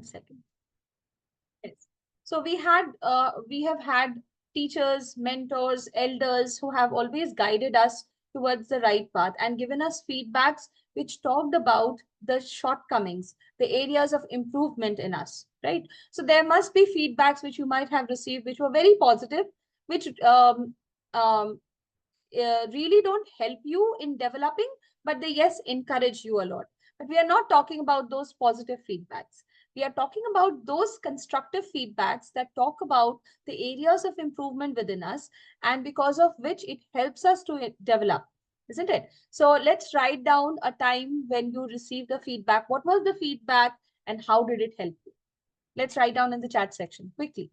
1 second. Yes. So we have had teachers, mentors, elders who have always guided us towards the right path and given us feedbacks which talked about the shortcomings, the areas of improvement in us, right? So there must be feedbacks which you might have received which were very positive, which um, really don't help you in developing, but they, yes, encourage you a lot. But we are not talking about those positive feedbacks. We are talking about those constructive feedbacks that talk about the areas of improvement within us and because of which it helps us to develop, isn't it? So let's write down a time when you received the feedback. What was the feedback and how did it help you? Let's write down in the chat section quickly.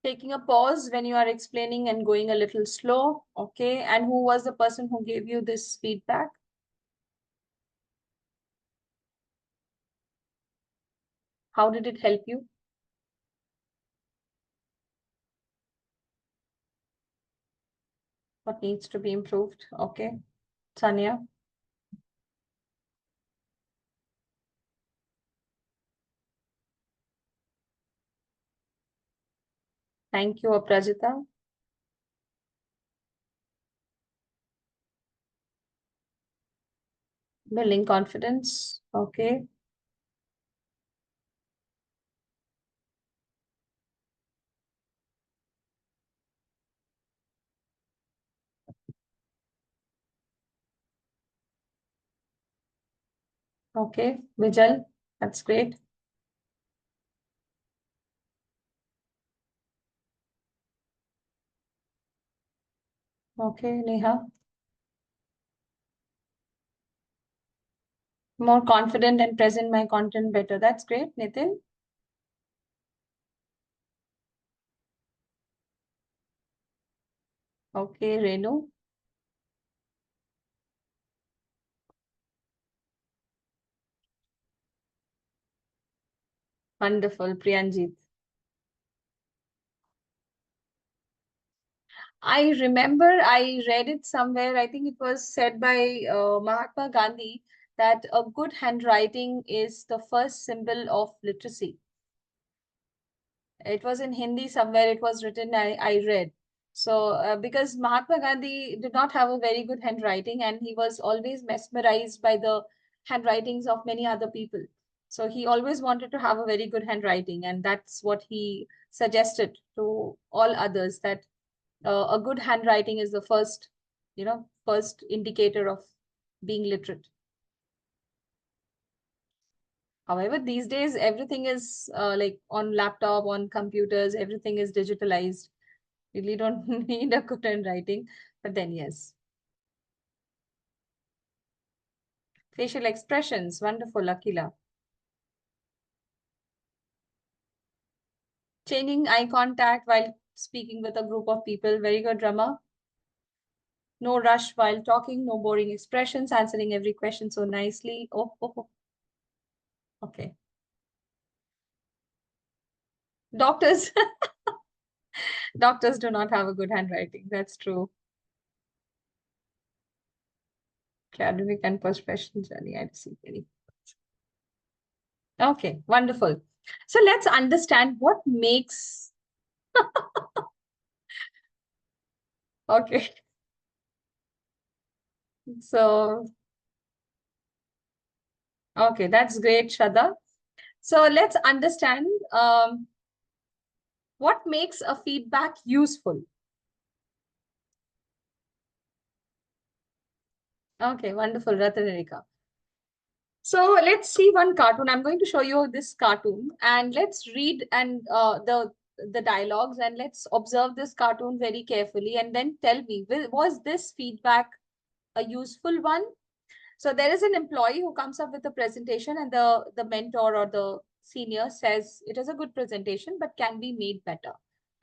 Taking a pause when you are explaining and going a little slow. Okay. And who was the person who gave you this feedback? How did it help you? What needs to be improved? Okay. Tanya. Thank you, Aprajita. Building confidence. Okay. Okay. Vijal. That's great. Okay. Neha. More confident and present my content better. That's great. Nitin. Okay. Renu. Wonderful. Priyanjit. I remember I read it somewhere. I think it was said by Mahatma Gandhi that a good handwriting is the first symbol of literacy. It was in Hindi somewhere, it was written, I read. So, because Mahatma Gandhi did not have a very good handwriting and he was always mesmerized by the handwritings of many other people. So, he always wanted to have a very good handwriting, and that's what he suggested to all others that a good handwriting is the first indicator of being literate. However, these days everything is like on laptop, on computers, everything is digitalized. You really don't need a good handwriting, but then yes. Facial expressions, wonderful, Akila. Changing eye contact while speaking with a group of people, very good, Rama. No rush while talking, no boring expressions, answering every question so nicely. Oh. Okay. Doctors, doctors do not have a good handwriting. That's true. Academic and professional journey, I see. Okay, wonderful. So let's understand what makes. Okay, so okay, that's great, Shraddha. So let's understand what makes a feedback useful. Okay, wonderful, Ratanarika. So let's see one cartoon. I'm going to show you this cartoon and let's read and the dialogues and let's observe this cartoon very carefully and then tell me, was this feedback a useful one? So there is an employee who comes up with a presentation and the mentor or the senior says it is a good presentation, but can be made better.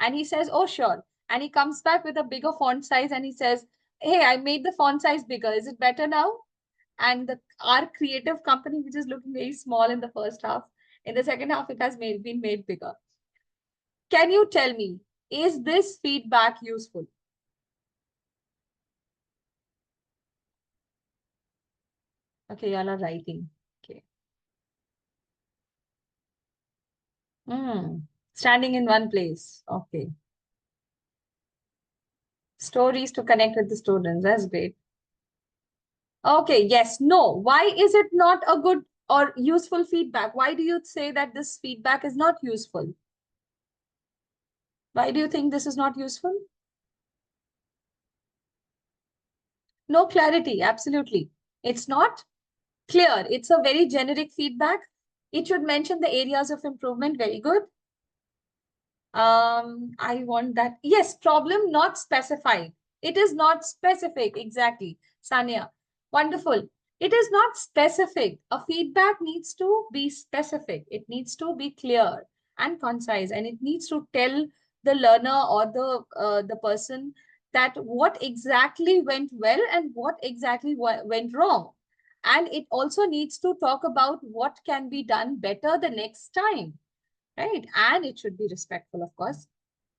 And he says, oh, sure. And he comes back with a bigger font size and he says, hey, I made the font size bigger. Is it better now? And our creative company, which is looking very small in the first half, in the second half, it has been made bigger. Can you tell me, is this feedback useful? Okay, y'all are writing. Okay. Standing in one place. Okay. Stories to connect with the students. That's great. Okay, yes, no. Why is it not a good or useful feedback? Why do you say that this feedback is not useful? Why do you think this is not useful? No clarity, absolutely. It's not clear. It's a very generic feedback. It should mention the areas of improvement. Very good. I want that. Yes, problem not specified. It is not specific. Exactly. Sania. Wonderful. It is not specific. A feedback needs to be specific. It needs to be clear and concise, and it needs to tell the learner or the person that what exactly went well and what exactly went wrong. And it also needs to talk about what can be done better the next time, right? And it should be respectful, of course.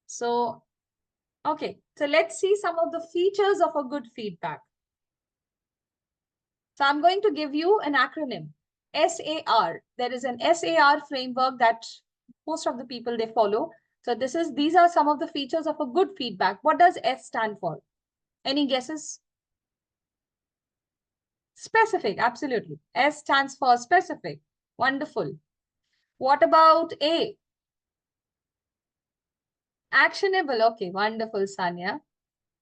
So, okay, so let's see some of the features of a good feedback. So I'm going to give you an acronym, SAR. There is an SAR framework that most of the people they follow. So these are some of the features of a good feedback. What does S stand for? Any guesses? Specific, absolutely. S stands for specific. Wonderful. What about A? Actionable. Okay, wonderful, Sanya.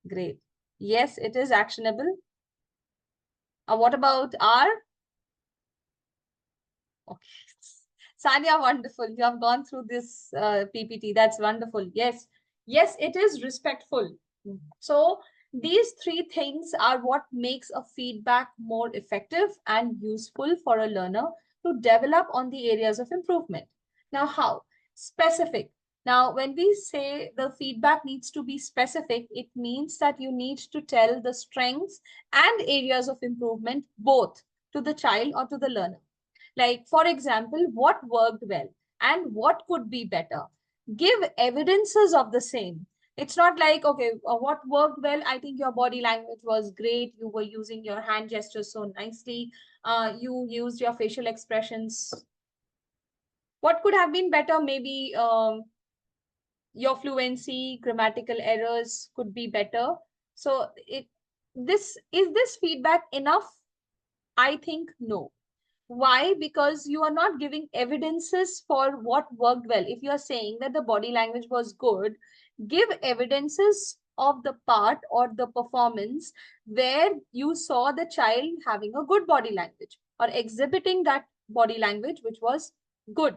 Great. Yes, it is actionable. What about R? Okay. Sanya, wonderful. You have gone through this PPT. That's wonderful. Yes. Yes, it is respectful. So these three things are what makes a feedback more effective and useful for a learner to develop on the areas of improvement. Now, how? Specific. Now, when we say the feedback needs to be specific, it means that you need to tell the strengths and areas of improvement both to the child or to the learner. Like, for example, what worked well and what could be better. Give evidences of the same. It's not like, okay, what worked well? I think your body language was great. You were using your hand gestures so nicely. You used your facial expressions. What could have been better? Maybe your fluency, grammatical errors could be better. So this feedback enough? I think no. Why? Because you are not giving evidences for what worked well. If you are saying that the body language was good, give evidences of the part or the performance where you saw the child having a good body language or exhibiting that body language which was good,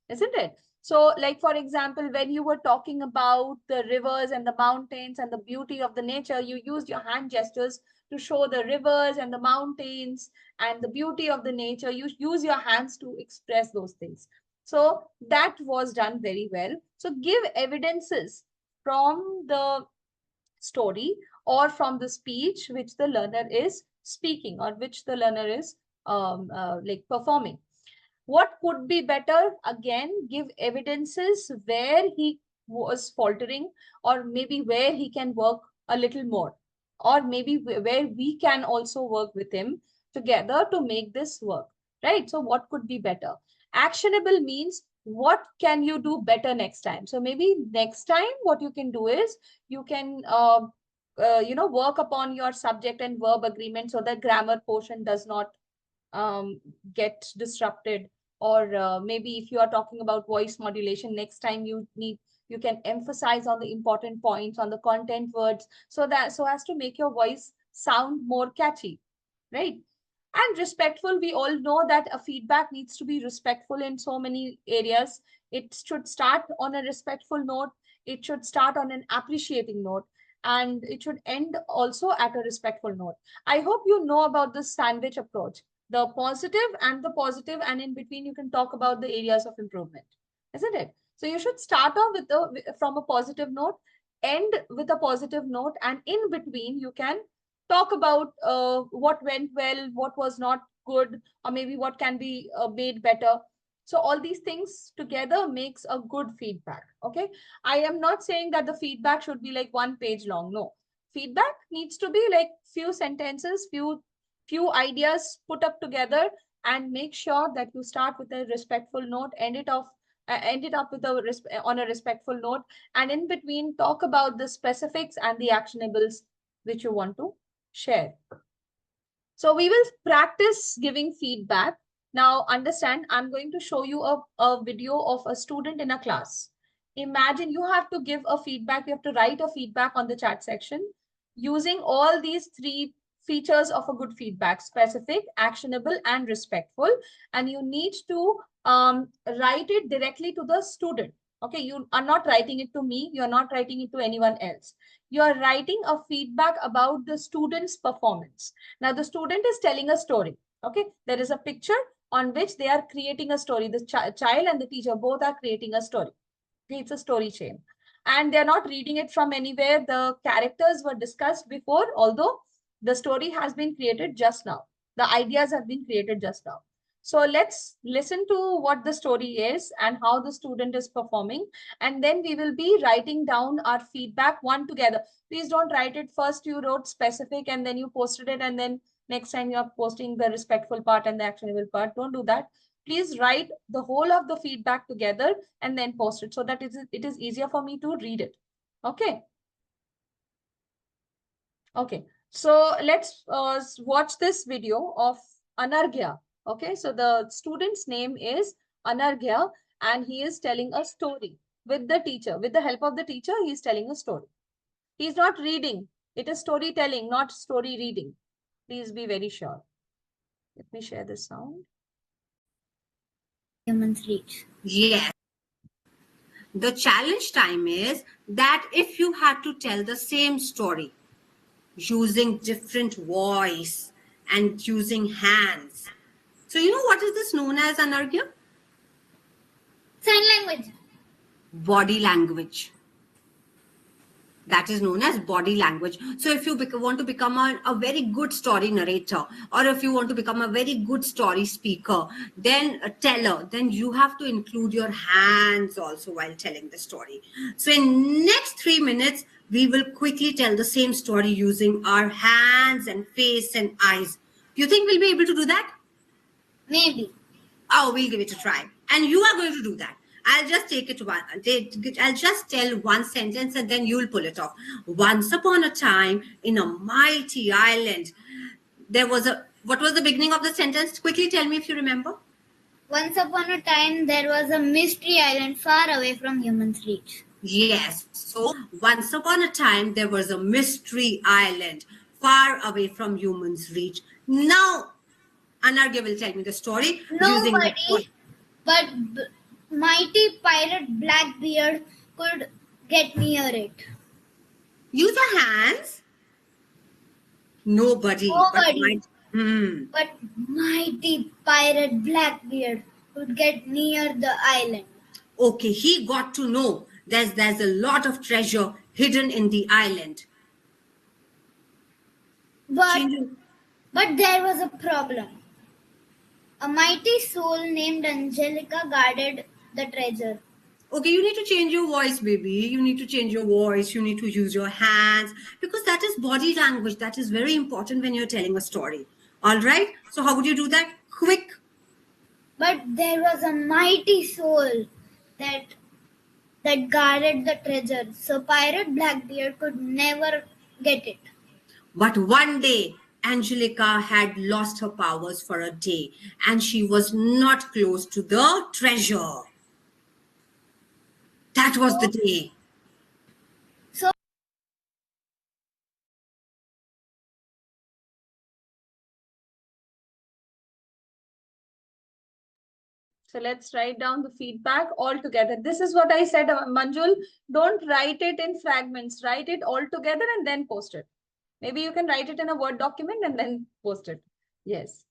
isn't it? So, like for example, when you were talking about the rivers and the mountains and the beauty of the nature, you used your hand gestures to show the rivers and the mountains and the beauty of the nature. You use your hands to express those things. So that was done very well. So give evidences from the story or from the speech which the learner is speaking or which the learner is like performing. What could be better? Again, give evidences where he was faltering or maybe where he can work a little more or maybe where we can also work with him together to make this work, right? So what could be better? Actionable means what can you do better next time? So maybe next time what you can do is you can work upon your subject and verb agreement so that grammar portion does not get disrupted. Or maybe if you are talking about voice modulation, next time you can emphasize on the important points on the content words so as to make your voice sound more catchy, right? And respectful, we all know that a feedback needs to be respectful in so many areas. It should start on a respectful note, it should start on an appreciating note, and it should end also at a respectful note. I hope you know about the sandwich approach. the positive, and in between you can talk about the areas of improvement, isn't it? So you should start off from a positive note, end with a positive note, and in between you can talk about what went well, what was not good, or maybe what can be made better. So all these things together makes a good feedback. Okay, I am not saying that the feedback should be like 1 page long. No, feedback needs to be like few sentences, few ideas put up together, and make sure that you start with a respectful note, end it up with on a respectful note, and in between talk about the specifics and the actionables which you want to share. So we will practice giving feedback. Now understand, I'm going to show you a video of a student in a class. Imagine you have to give a feedback, you have to write a feedback on the chat section using all these three features of a good feedback: specific, actionable, and respectful. And you need to write it directly to the student. Okay, you are not writing it to me, you're not writing it to anyone else. You are writing a feedback about the student's performance. Now, the student is telling a story. Okay, there is a picture on which they are creating a story. The child and the teacher both are creating a story. Okay, it's a story chain. And they're not reading it from anywhere. The characters were discussed before, although the story has been created just now. The ideas have been created just now. So let's listen to what the story is and how the student is performing. And then we will be writing down our feedback one together. Please don't write it first. You wrote specific and then you posted it, and then next time you are posting the respectful part and the actionable part. Don't do that. Please write the whole of the feedback together and then post it so that it is easier for me to read it. Okay. Okay. So let's watch this video of Anarghya. Okay. So the student's name is Anarghya and he is telling a story with the teacher. With the help of the teacher, he is telling a story. He's not reading. It is storytelling, not story reading. Please be very sure. Let me share this sound. Humans reach. Yes. The challenge time is that if you had to tell the same story using different voice and using hands. So you know what is this known as, Anarghya? Sign language. Body language. That is known as body language. So if you want to become a very good story narrator, or if you want to become a very good story speaker, then a teller, then you have to include your hands also while telling the story. So in next 3 minutes, we will quickly tell the same story using our hands and face and eyes. Do you think we'll be able to do that? Maybe. Oh, we'll give it a try. And you are going to do that. I'll just take it one. I'll just tell one sentence and then you'll pull it off. Once upon a time, in a mighty island, there was a. What was the beginning of the sentence? Quickly tell me if you remember. Once upon a time, there was a mystery island far away from humans' reach. Yes. So, once upon a time, there was a mystery island far away from humans' reach. Now, Anarghya will tell me the story. Nobody but mighty pirate Blackbeard could get near it. Use your hands? Nobody. But mighty pirate Blackbeard could get near the island. Okay, he got to know there's a lot of treasure hidden in the island. But there was a problem. A mighty soul named Angelica guarded the treasure. Okay, you need to change your voice, baby. You need to change your voice. You need to use your hands because that is body language. That is very important when you're telling a story. All right. So how would you do that? Quick. But there was a mighty soul that guarded the treasure, so Pirate Blackbeard could never get it. But one day, Angelica had lost her powers for a day and she was not close to the treasure. That was the day. So let's write down the feedback all together. This is what I said, Manjul. Don't write it in fragments. Write it all together and then post it. Maybe you can write it in a Word document and then post it. Yes.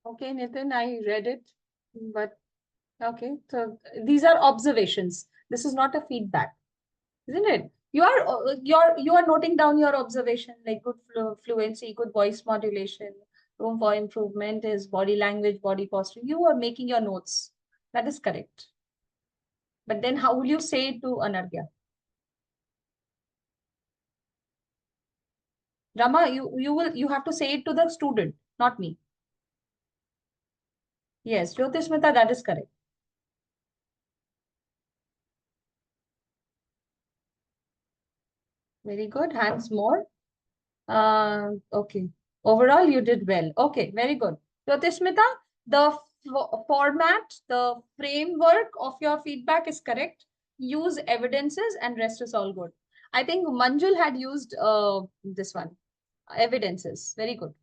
Okay, Nitin, I read it, but okay. So these are observations. This is not a feedback, isn't it? You are noting down your observation, like good fluency, good voice modulation, room for improvement is body language, body posture. You are making your notes. That is correct. But then how will you say it to Anargya? Rama, you have to say it to the student, not me. Yes, Jyotismita, that is correct. Very good. Hands more. Okay. Overall, you did well. Okay, very good. Jyotismita, the format, the framework of your feedback is correct. Use evidences and rest is all good. I think Manjul had used this one. Evidences. Very good.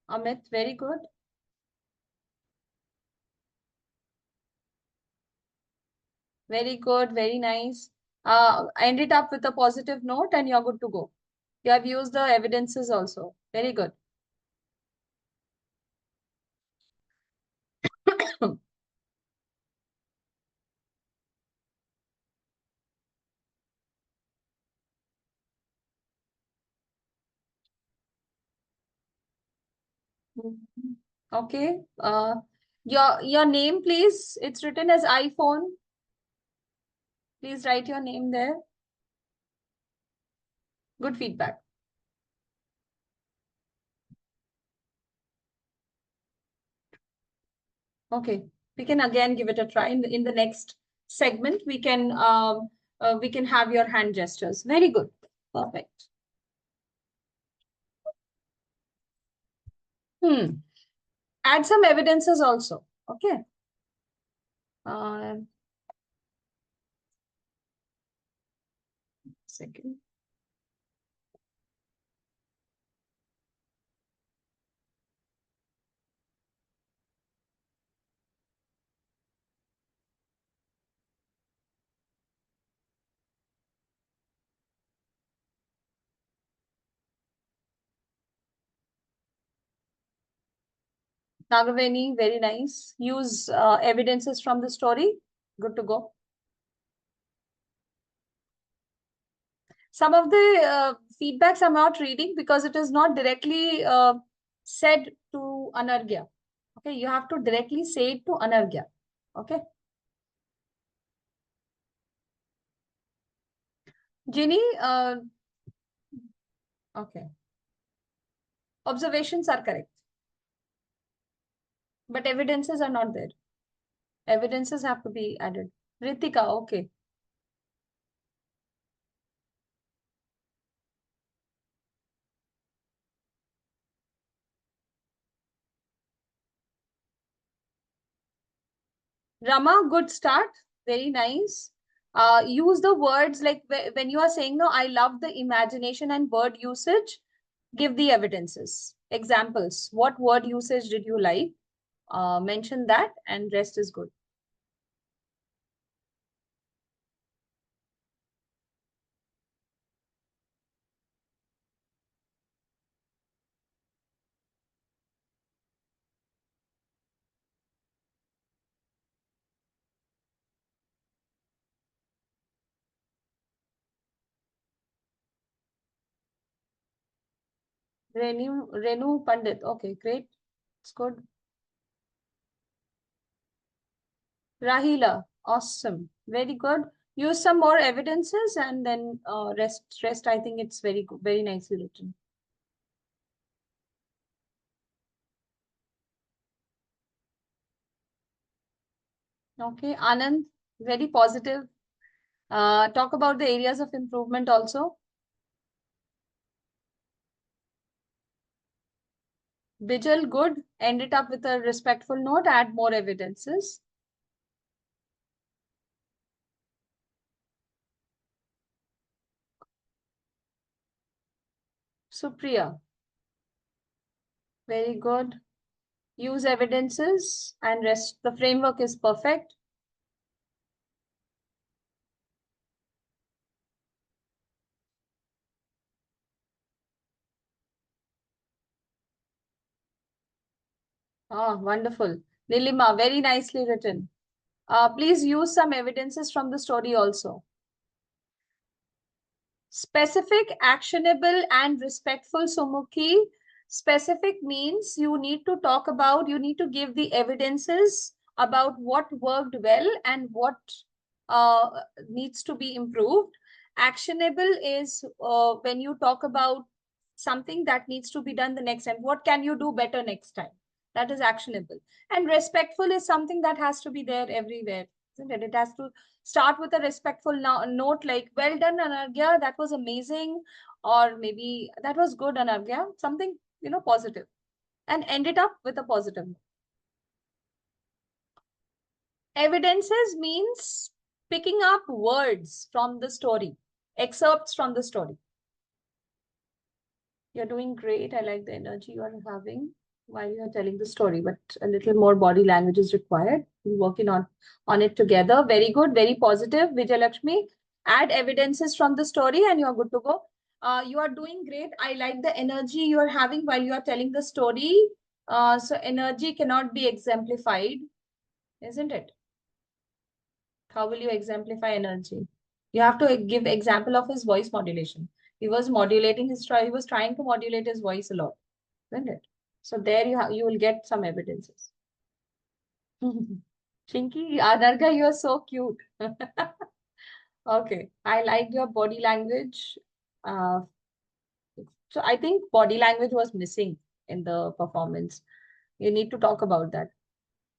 Amit, very good. Very good. Very nice. End it up with a positive note and you're good to go. You have used the evidences also. Very good. Mhm. Okay. Your name, please. It's written as iPhone. Please write your name there. Good feedback. Okay. We can again give it a try in the next segment. We can have your hand gestures. Very good. Perfect. Hmm. Add some evidences also. Okay. Uh, Second. Nagaveni, very nice. Use evidences from the story. Good to go. Some of the feedbacks I'm not reading because it is not directly said to Anargya. Okay, you have to directly say it to Anargya. Okay, Ginny. Okay, observations are correct, but evidences are not there. Evidences have to be added. Ritika, okay. Rama, good start. Very nice. Use the words like when you are saying, no, I love the imagination and word usage, give the evidences. Examples. What word usage did you like? Mention that and rest is good. Renu Pandit. Okay, great. It's good. Rahila. Awesome. Very good. Use some more evidences and then rest. I think it's very good, very nicely written. Okay, Anand, very positive. Talk about the areas of improvement also. Bijal, good. End it up with a respectful note. Add more evidences. Supriya, very good. Use evidences and rest. The framework is perfect. Oh, wonderful. Nilima, very nicely written. Please use some evidences from the story also. Specific, actionable, and respectful, Sumukhi. Specific means you need to talk about, you need to give the evidences about what worked well and what uh, needs to be improved. Actionable is when you talk about something that needs to be done the next time. What can you do better next time? That is actionable. And respectful is something that has to be there everywhere, isn't it? It has to start with a respectful note like, well done, Anargya, that was amazing. Or maybe that was good, Anargya, something, positive. And end it up with a positive note. Evidences means picking up words from the story, excerpts from the story. You're doing great. I like the energy you are having while you're telling the story, but a little more body language is required. We're working on it together. Very good, very positive. Vijay Lakshmi, add evidences from the story and you're good to go. You are doing great. I like the energy you are having while you are telling the story. So energy cannot be exemplified, isn't it? How will you exemplify energy? You have to give example of his voice modulation. He was modulating his he was trying to modulate his voice a lot, isn't it? So there you will get some evidences. Chinky, Anarga, you are so cute. Okay, I liked your body language. Uh, so I think body language was missing in the performance. You need to talk about that.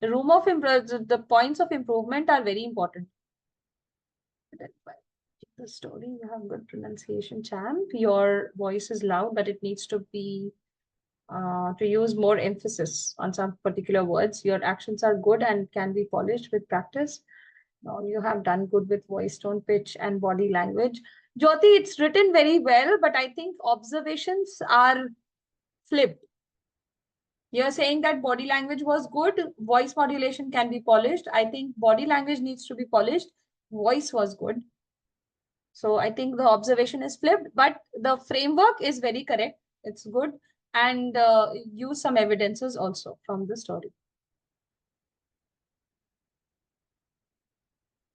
The room of the points of improvement are very important. The story, you have good pronunciation, champ. Your voice is loud, but it needs to be to use more emphasis on some particular words. Your actions are good and can be polished with practice. Now you have done good with voice tone, pitch, and body language. Jyoti, it's written very well, but I think observations are flipped. You're saying that body language was good, voice modulation can be polished. I think body language needs to be polished. Voice was good. So I think the observation is flipped, but the framework is very correct. It's good. And use some evidences also from the story.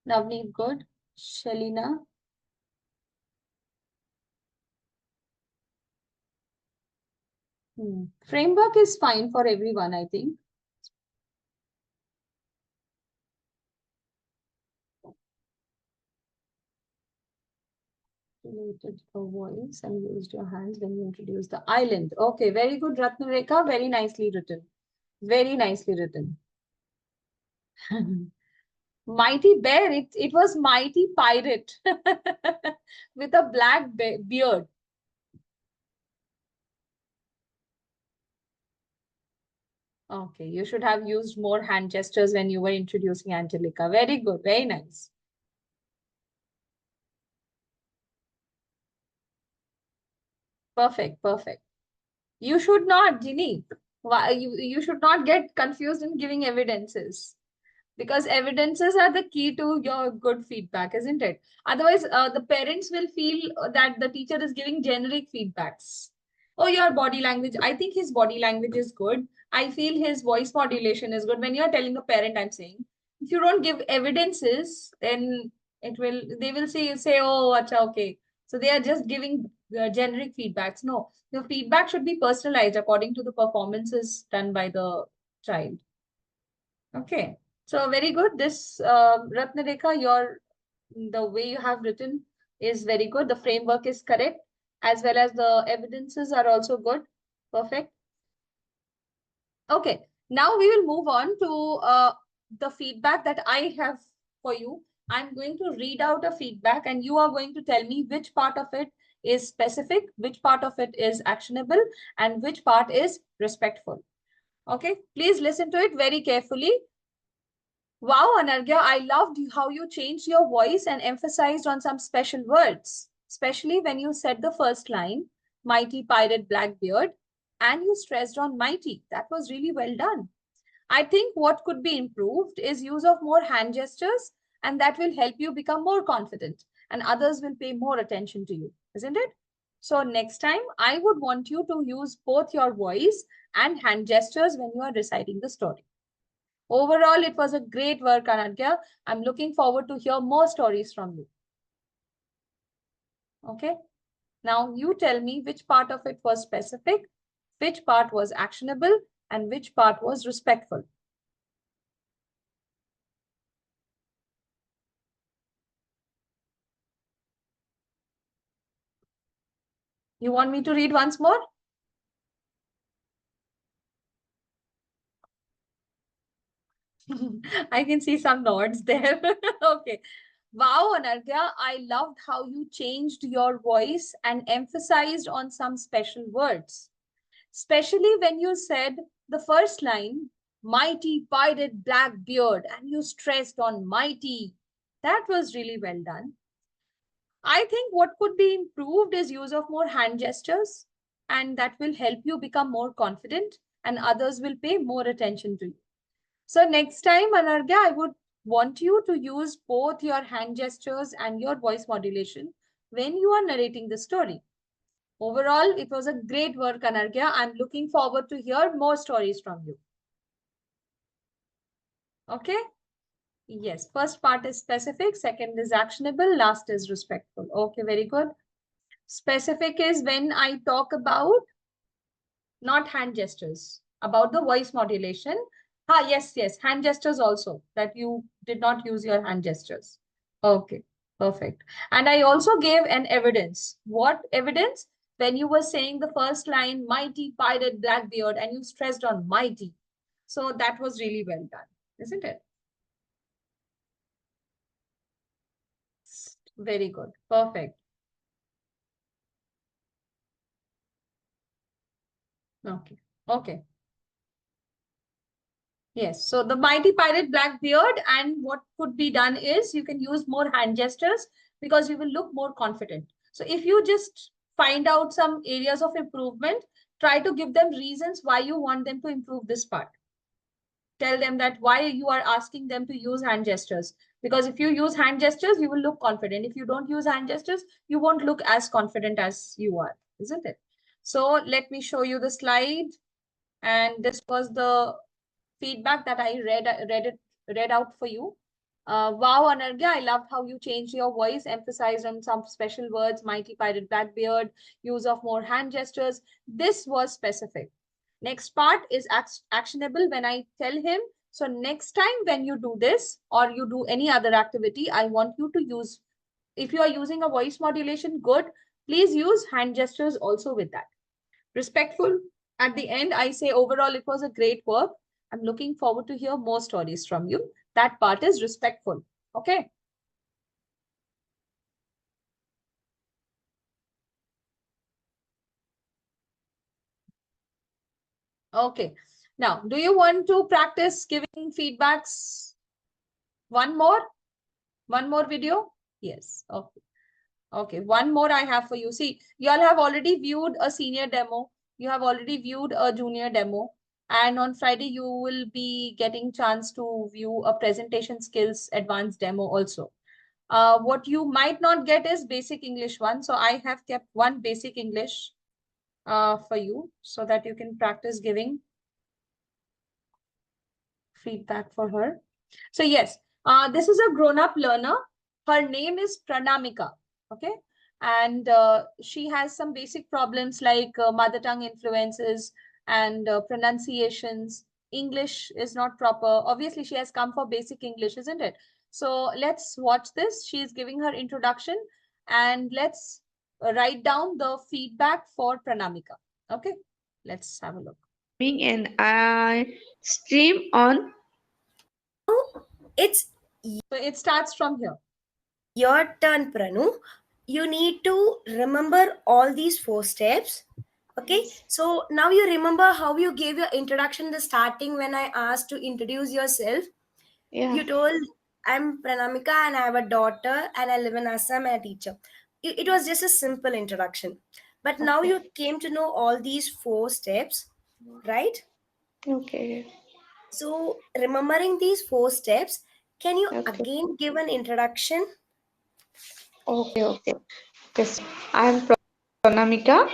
Navneet, good. Shalina. Framework is fine for everyone, I think. Related your voice and used your hands when you introduced the island. Okay, very good, Ratnareka. Very nicely written. Very nicely written. Mighty bear, it was mighty pirate with a black beard. Okay, you should have used more hand gestures when you were introducing Angelica. Very good, very nice. Perfect, perfect. You should not, Ginny. Why you should not get confused in giving evidences. Because evidences are the key to your good feedback, isn't it? Otherwise, the parents will feel that the teacher is giving generic feedbacks. Oh, your body language. I think his body language is good. I feel his voice modulation is good. When you're telling a parent, I'm saying, if you don't give evidences, then they will say, oh, acha, okay. So they are just giving generic feedbacks. No, the feedback should be personalized according to the performances done by the child. Okay. So very good. This Ratnareka, the way you have written is very good. The framework is correct, as well as the evidences are also good. Perfect. Okay. Now we will move on to the feedback that I have for you. I'm going to read out a feedback, and you are going to tell me which part of it is specific, which part of it is actionable, and which part is respectful. Okay. Please listen to it very carefully. Wow, Anargya, I loved how you changed your voice and emphasized on some special words, especially when you said the first line, mighty pirate Blackbeard. and you stressed on mighty. That was really well done. I think what could be improved is use of more hand gestures, and that will help you become more confident, and others will pay more attention to you, isn't it? So next time, I would want you to use both your voice and hand gestures when you are reciting the story. Overall, it was a great work, Anagya. I'm looking forward to hear more stories from you. Okay. Now you tell me which part of it was specific, which part was actionable, and which part was respectful. You want me to read once more? I can see some nods there. Okay. Wow, Anargya, I loved how you changed your voice and emphasized on some special words, especially when you said the first line, mighty pirate black beard, and you stressed on mighty. That was really well done. I think what could be improved is use of more hand gestures, and that will help you become more confident, and others will pay more attention to you. So next time, Anargya, I would want you to use both your hand gestures and your voice modulation when you are narrating the story. Overall, it was a great work, Anargya. I'm looking forward to hear more stories from you. Okay? Yes, first part is specific, second is actionable, last is respectful. Okay, very good. Specific is when I talk about not hand gestures, about the voice modulation. Ah, yes, yes, hand gestures also, that you did not use your hand gestures. Okay, perfect. And I also gave an evidence. What evidence? When you were saying the first line, mighty pirate Blackbeard, and you stressed on mighty. So that was really well done, isn't it? Very good. Perfect. Okay. Okay. Yes, so the mighty pirate Blackbeard, and what could be done is you can use more hand gestures because you will look more confident. So if you just find out some areas of improvement, try to give them reasons why you want them to improve this part. Tell them that why you are asking them to use hand gestures. Because if you use hand gestures, you will look confident. If you don't use hand gestures, you won't look as confident as you are, isn't it? So let me show you the slide. And this was the feedback that I read out for you. Wow, Anargya, I loved how you changed your voice, emphasized on some special words, mighty pirate Blackbeard, use of more hand gestures. This was specific. Next part is actionable when I tell him. So next time when you do this or you do any other activity, I want you to use, if you are using a voice modulation, good. Please use hand gestures also with that. Respectful. At the end, I say overall it was a great work. I'm looking forward to hear more stories from you. That part is respectful. Okay. Okay. Now, do you want to practice giving feedbacks? One more? One more video? Yes. Okay. Okay. One more I have for you. See, you all have already viewed a senior demo. You have already viewed a junior demo. And on Friday, you will be getting chance to view a presentation skills advanced demo also. What you might not get is basic English one. So I have kept one basic English for you so that you can practice giving feedback for her. So yes, this is a grown-up learner. Her name is Pranamika. Okay. And she has some basic problems like mother tongue influences and pronunciations. English is not proper. Obviously, she has come for basic English, isn't it? So let's watch this. She is giving her introduction and let's write down the feedback for Pranamika. Okay, let's have a look. And I stream on. It's So it starts from here. your turn, Pranu. You need to remember all these four steps. Okay, Yes. so now you remember how you gave your introduction in the starting when I asked to introduce yourself. Yeah. You told, I'm Pranamika and I have a daughter and I live in Assam and a teacher. It was just a simple introduction. But now Okay. you came to know all these four steps, right? Okay. So, remembering these four steps, can you Okay. again give an introduction? Okay. Okay. Okay. So I'm Pranamika.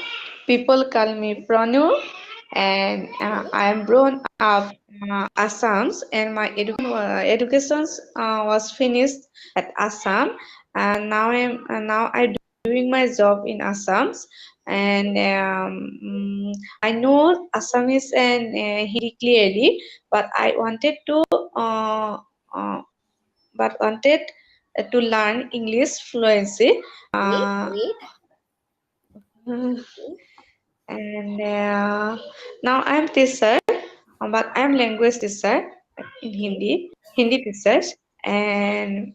People call me Pranu, and Okay. I am grown up Assam, and my education was finished at Assam, and now I doing my job in Assam, and I know Assamese and Hindi clearly, but I wanted to uh, uh, wanted to learn English fluency. Great, Uh, great. Okay. and now I'm teacher, but I'm language teacher in Okay. Hindi teacher, and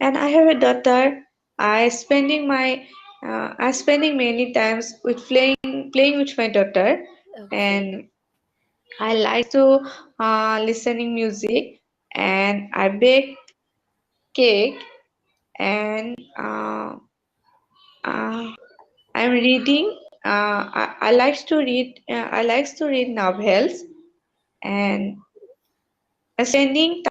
and I have a daughter. I spending many times with playing with my daughter, Okay. and I like to listening music, and I bake cake, and uh, I'm reading. I like to read. I like to read novels, and spending